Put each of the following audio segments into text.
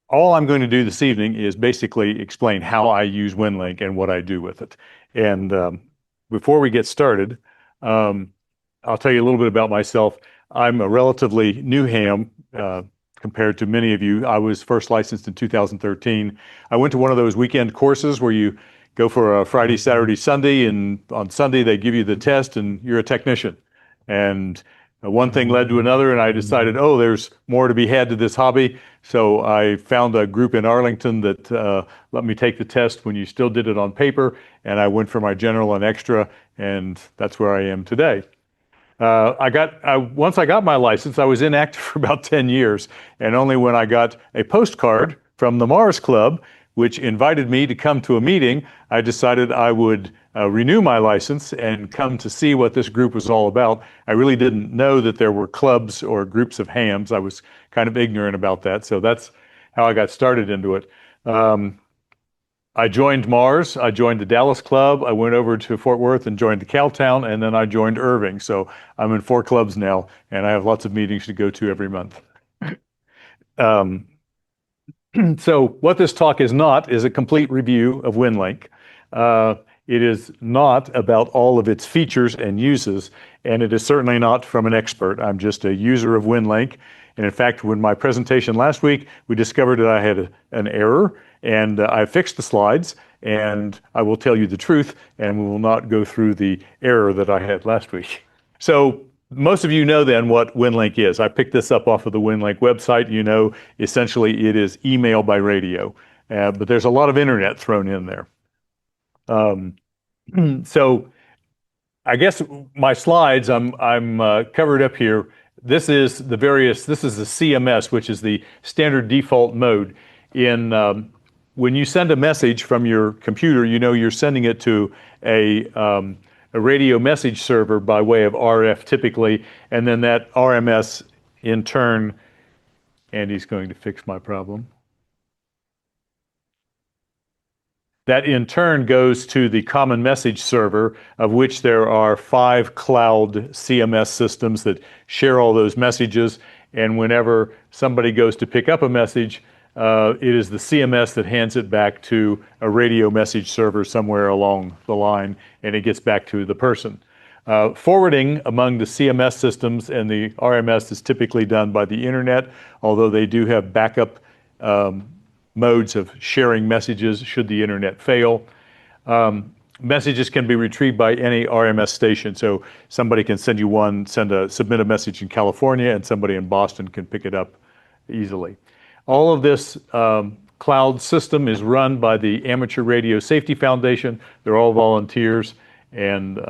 all I'm going to do this evening is basically explain how I use Winlink and what I do with it. And before we get started, um, I'll tell you a little bit about myself. I'm a relatively new ham compared to many of you. I was first licensed in 2013. I went to one of those weekend courses where you go for a Friday, Saturday, Sunday, and on Sunday they give you the test and you're a technician. And one thing led to another, and I decided, oh, there's more to be had to this hobby. So I found a group in Arlington that let me take the test when you still did it on paper, and I went for my general and extra, and that's where I am today. Once I got my license, I was inactive for about 10 years, and only when I got a postcard from the Mars Club, which invited me to come to a meeting, I decided I would renew my license and come to see what this group was all about. I really didn't know that there were clubs or groups of hams. I was kind of ignorant about that, so that's how I got started into it. I joined Mars, I joined the Dallas Club, I went over to Fort Worth and joined the Cowtown, and then I joined Irving. So I'm in 4 clubs now, and I have lots of meetings to go to every month. Um, so what this talk is not is a complete review of Winlink. It is not about all of its features and uses, and it is certainly not from an expert. I'm just a user of Winlink. And in fact, when my presentation last week, we discovered that I had an error, and I fixed the slides, and I will tell you the truth, and we will not go through the error that I had last week. So most of you know then what Winlink is. I picked this up off of the Winlink website. You know, essentially it is email by radio, but there's a lot of internet thrown in there. So I guess my slides, I'm covered up here. This is the CMS, which is the standard default mode. When you send a message from your computer, you know you're sending it to a radio message server by way of RF typically, and then that RMS in turn, Andy's going to fix my problem. That in turn goes to the common message server, of which there are 5 cloud CMS systems that share all those messages. And whenever somebody goes to pick up a message, it is the CMS that hands it back to a radio message server somewhere along the line, and it gets back to the person. Forwarding among the CMS systems and the RMS is typically done by the internet, although they do have backup modes of sharing messages should the internet fail. Messages can be retrieved by any RMS station, so somebody can send submit a message in California, and somebody in Boston can pick it up easily. All of this cloud system is run by the Amateur Radio Safety Foundation. They're all volunteers, and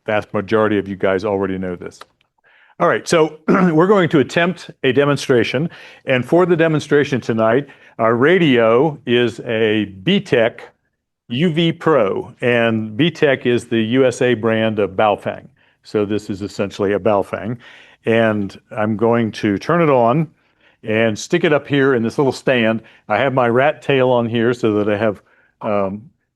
vast majority of you guys already know this. All right, so we're going to attempt a demonstration, and for the demonstration tonight, our radio is a BTEC UV Pro, and BTEC is the USA brand of Baofeng. So this is essentially a Baofeng, and I'm going to turn it on and stick it up here in this little stand. I have my rat tail on here so that I have a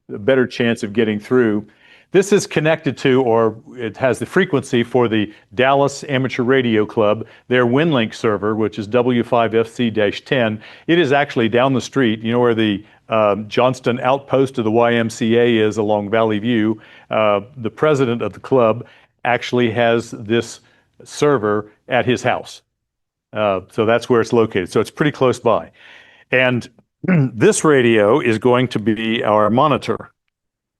better chance of getting through. This is connected to, or it has the frequency for the Dallas Amateur Radio Club, their Winlink server, which is W5FC-10. It is actually down the street. You know where the Johnston outpost of the YMCA is along Valley View? The president of the club actually has this server at his house. So that's where it's located. So it's pretty close by. And this radio is going to be our monitor.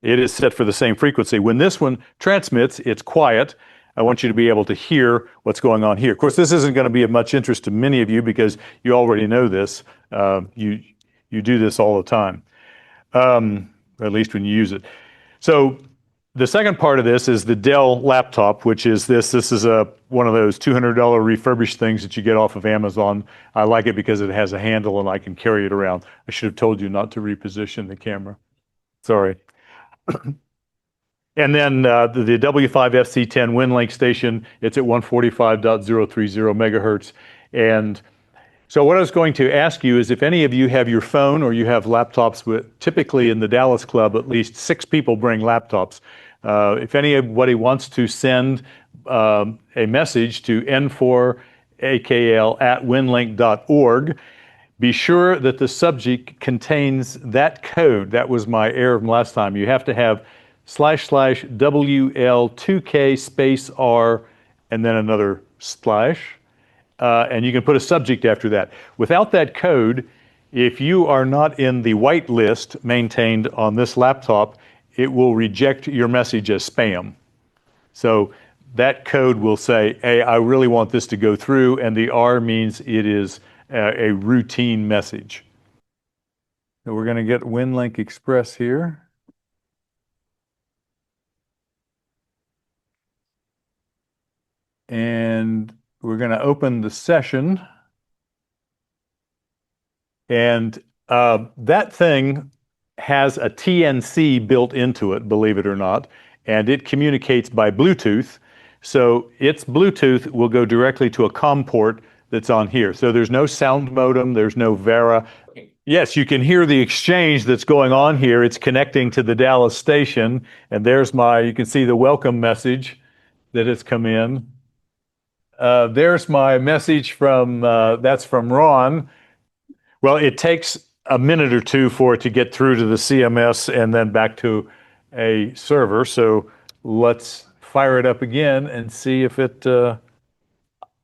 It is set for the same frequency. When this one transmits, it's quiet. I want you to be able to hear what's going on here. Of course, this isn't going to be of much interest to many of you because you already know this. You do this all the time, or at least when you use it. So the second part of this is the Dell laptop, which is this. This is one of those $200 refurbished things that you get off of Amazon. I like it because it has a handle and I can carry it around. I should have told you not to reposition the camera. Sorry. And then the W5FC-10 Winlink station, it's at 145.030 megahertz. And so what I was going to ask you is if any of you have your phone or you have laptops, typically in the Dallas Club, at least 6 people bring laptops. If anybody wants to send a message to N4AKL at winlink.org, be sure that the subject contains that code. That was my error from last time. You have to have //WL2K space R and then another slash. And you can put a subject after that. Without that code, if you are not in the whitelist maintained on this laptop, it will reject your message as spam. So that code will say, hey, I really want this to go through, and the R means it is a routine message. So we're going to get Winlink Express here. And we're going to open the session. And that thing has a TNC built into it, believe it or not, and it communicates by Bluetooth. So its Bluetooth will go directly to a COM port that's on here. So there's no sound modem, there's no Vera. Yes, you can hear the exchange that's going on here. It's connecting to the Dallas station, and you can see the welcome message that has come in. There's my message that's from Ron. Well, it takes a minute or two for it to get through to the CMS and then back to a server. So let's fire it up again and see if it.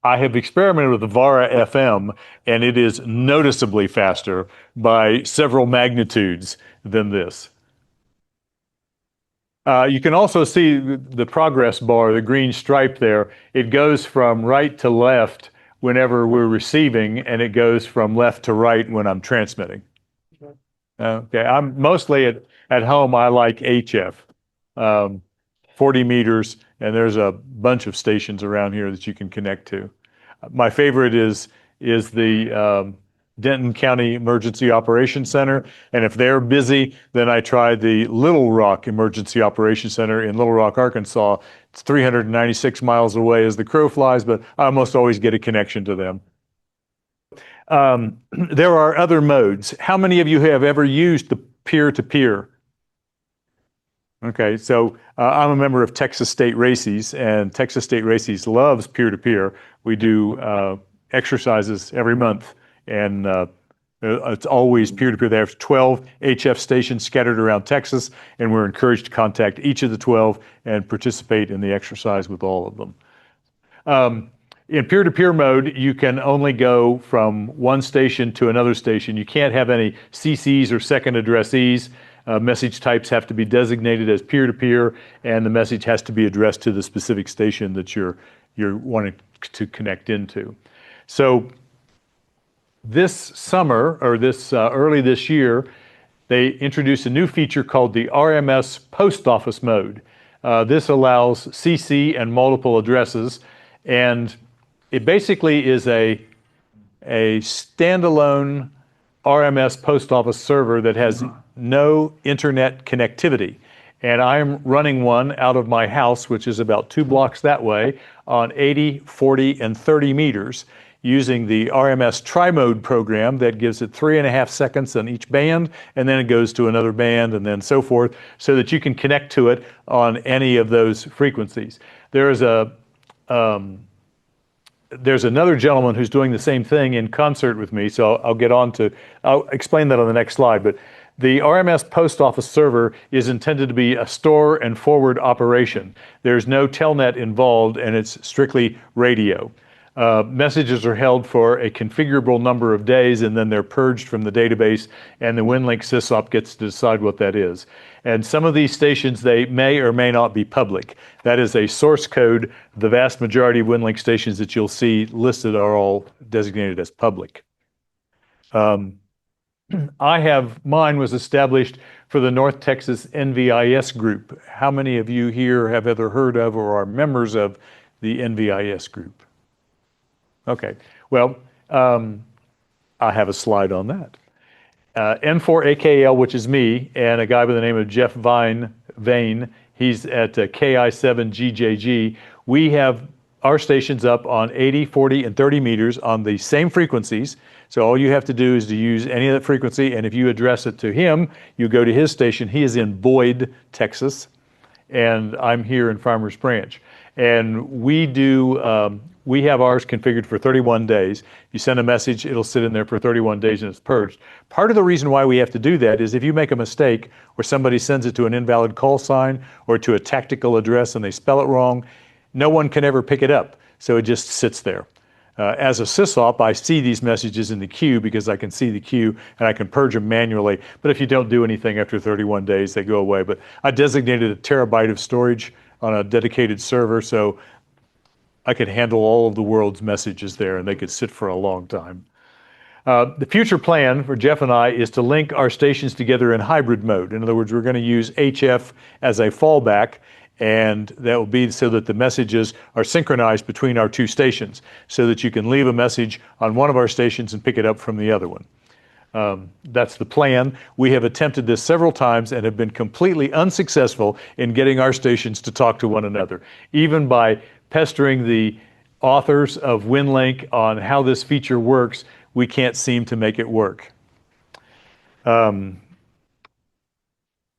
I have experimented with the Vara FM, and it is noticeably faster by several magnitudes than this. You can also see the progress bar, the green stripe there. It goes from right to left whenever we're receiving, and it goes from left to right when I'm transmitting. Okay, I'm mostly at home. I like HF, 40 meters, and there's a bunch of stations around here that you can connect to. My favorite is the Denton County Emergency Operations Center, and if they're busy, then I try the Little Rock Emergency Operations Center in Little Rock, Arkansas. It's 396 miles away as the crow flies, but I almost always get a connection to them. There are other modes. How many of you have ever used the peer-to-peer? Okay, so I'm a member of Texas State Races, and Texas State Races loves peer-to-peer. We do exercises every month, and it's always peer-to-peer. They have 12 HF stations scattered around Texas, and we're encouraged to contact each of the 12 and participate in the exercise with all of them. In peer-to-peer mode, you can only go from one station to another station. You can't have any CCs or second addressees. Message types have to be designated as peer-to-peer, and the message has to be addressed to the specific station that you're wanting to connect into. So this summer, or early this year, they introduced a new feature called the RMS Post Office mode. This allows CC and multiple addresses, and it basically is a standalone RMS post office server that has no internet connectivity. And I'm running one out of my house, which is about 2 blocks that way, on 80, 40, and 30 meters, using the RMS Tri-Mode program that gives it 3.5 seconds on each band, and then it goes to another band, and then so forth, so that you can connect to it on any of those frequencies. There's another gentleman who's doing the same thing in concert with me, so I'll explain that on the next slide. But the RMS post office server is intended to be a store and forward operation. There's no telnet involved, and it's strictly radio. Messages are held for a configurable number of days, and then they're purged from the database, and the Winlink sysop gets to decide what that is. And some of these stations, they may or may not be public. That is a source code. The vast majority of Winlink stations that you'll see listed are all designated as public. Mine was established for the North Texas NVIS group. How many of you here have ever heard of or are members of the NVIS group? Okay, well, I have a slide on that. N4AKL, which is me, and a guy by the name of Jeff Vane, he's at KI7GJG. We have our stations up on 80, 40, and 30 meters on the same frequencies. So all you have to do is to use any of that frequency, and if you address it to him, you go to his station. He is in Boyd, Texas, and I'm here in Farmers Branch. And we have ours configured for 31 days. You send a message, it'll sit in there for 31 days and it's purged. Part of the reason why we have to do that is if you make a mistake or somebody sends it to an invalid call sign or to a tactical address and they spell it wrong, no one can ever pick it up. So it just sits there. As a sysop, I see these messages in the queue because I can see the queue and I can purge them manually. But if you don't do anything after 31 days, they go away. But I designated a terabyte of storage on a dedicated server so I could handle all of the world's messages there and they could sit for a long time. The future plan for Jeff and I is to link our stations together in hybrid mode. In other words, we're going to use HF as a fallback, and that will be so that the messages are synchronized between our two stations so that you can leave a message on one of our stations and pick it up from the other one. That's the plan. We have attempted this several times and have been completely unsuccessful in getting our stations to talk to one another, even by pestering the authors of Winlink on how this feature works. We can't seem to make it work.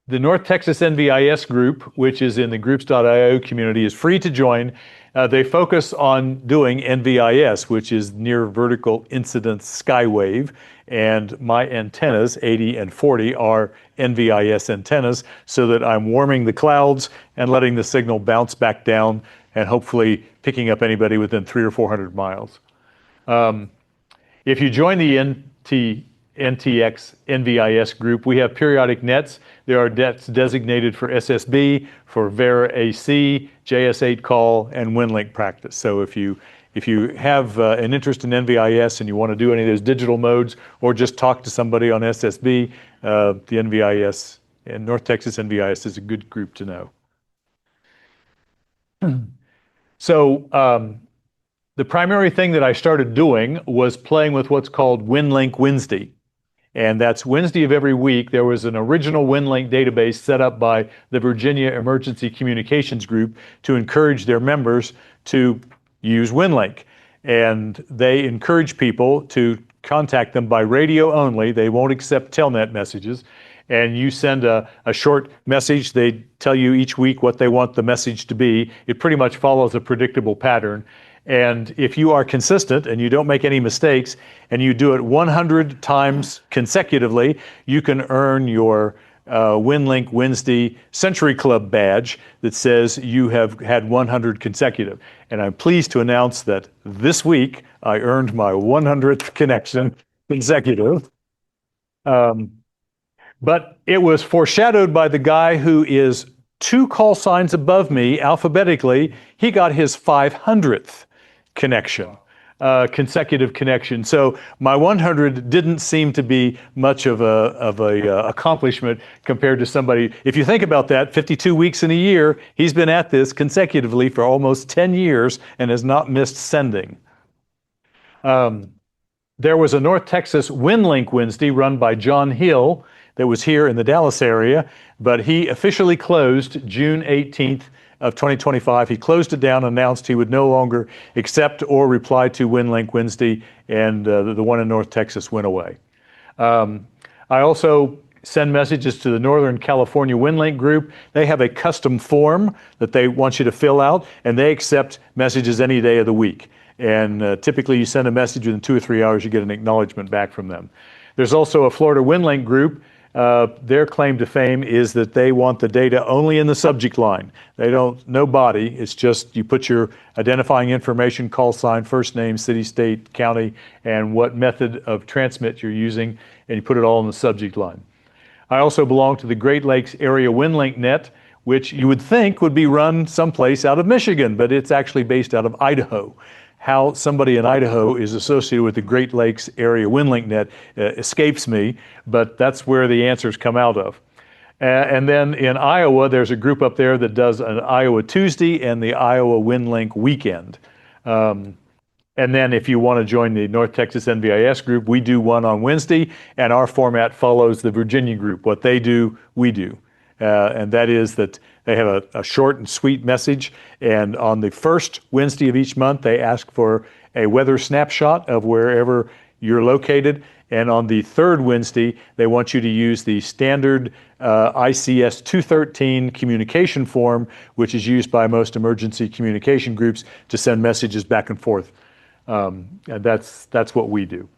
The North Texas NVIS group, which is in the groups.io community, is free to join. They focus on doing NVIS, which is near vertical incidence skywave, and my antennas, 80 and 40, are NVIS antennas, so that I'm warming the clouds and letting the signal bounce back down and hopefully picking up anybody within 300 or 400 miles. If you join the NTX NVIS group, we have periodic nets. There are nets designated for SSB, for Vera AC, JS8 call, and Winlink practice. So if you have an interest in NVIS and you want to do any of those digital modes or just talk to somebody on SSB, the NVIS and North Texas NVIS is a good group to know. So the primary thing that I started doing was playing with what's called Winlink Wednesday. And that's Wednesday of every week. There was an original Winlink database set up by the Virginia Emergency Communications Group to encourage their members to use Winlink. And they encourage people to contact them by radio only. They won't accept telnet messages. And you send a short message. They tell you each week what they want the message to be. It pretty much follows a predictable pattern. And if you are consistent and you don't make any mistakes and you do it 100 times consecutively, you can earn your Winlink Wednesday Century Club badge that says you have had 100 consecutive. And I'm pleased to announce that this week I earned my 100th connection consecutive. But it was foreshadowed by the guy who is 2 call signs above me alphabetically. He got his 500th connection, consecutive connection. So my 100 didn't seem to be much of a accomplishment compared to somebody. If you think about that, 52 weeks in a year, he's been at this consecutively for almost 10 years and has not missed sending. There was a North Texas Winlink Wednesday run by John Hill that was here in the Dallas area, but he officially closed June 18th of 2025. He closed it down, announced he would no longer accept or reply to Winlink Wednesday, and the one in North Texas went away. I also send messages to the Northern California Winlink group. They have a custom form that they want you to fill out, and they accept messages any day of the week. And typically you send a message within 2 or 3 hours, you get an acknowledgement back from them. There's also a Florida Winlink group. Their claim to fame is that they want the data only in the subject line. They don't, no body, it's just you put your identifying information, call sign, first name, city, state, county, and what method of transmit you're using, and you put it all in the subject line. I also belong to the Great Lakes Area Winlink Net, which you would think would be run someplace out of Michigan, but it's actually based out of Idaho. How somebody in Idaho is associated with the Great Lakes Area Winlink Net escapes me, but that's where the answers come out of. And then in Iowa, there's a group up there that does an Iowa Tuesday and the Iowa Winlink Weekend. And then if you want to join the North Texas NVIS group, we do one on Wednesday, and our format follows the Virginia group. What they do, we do. And that is that they have a short and sweet message, and on the first Wednesday of each month, they ask for a weather snapshot of wherever you're located, And on the third Wednesday, they want you to use the standard ICS 213 communication form, which is used by most emergency communication groups to send messages back and forth. And that's what we do.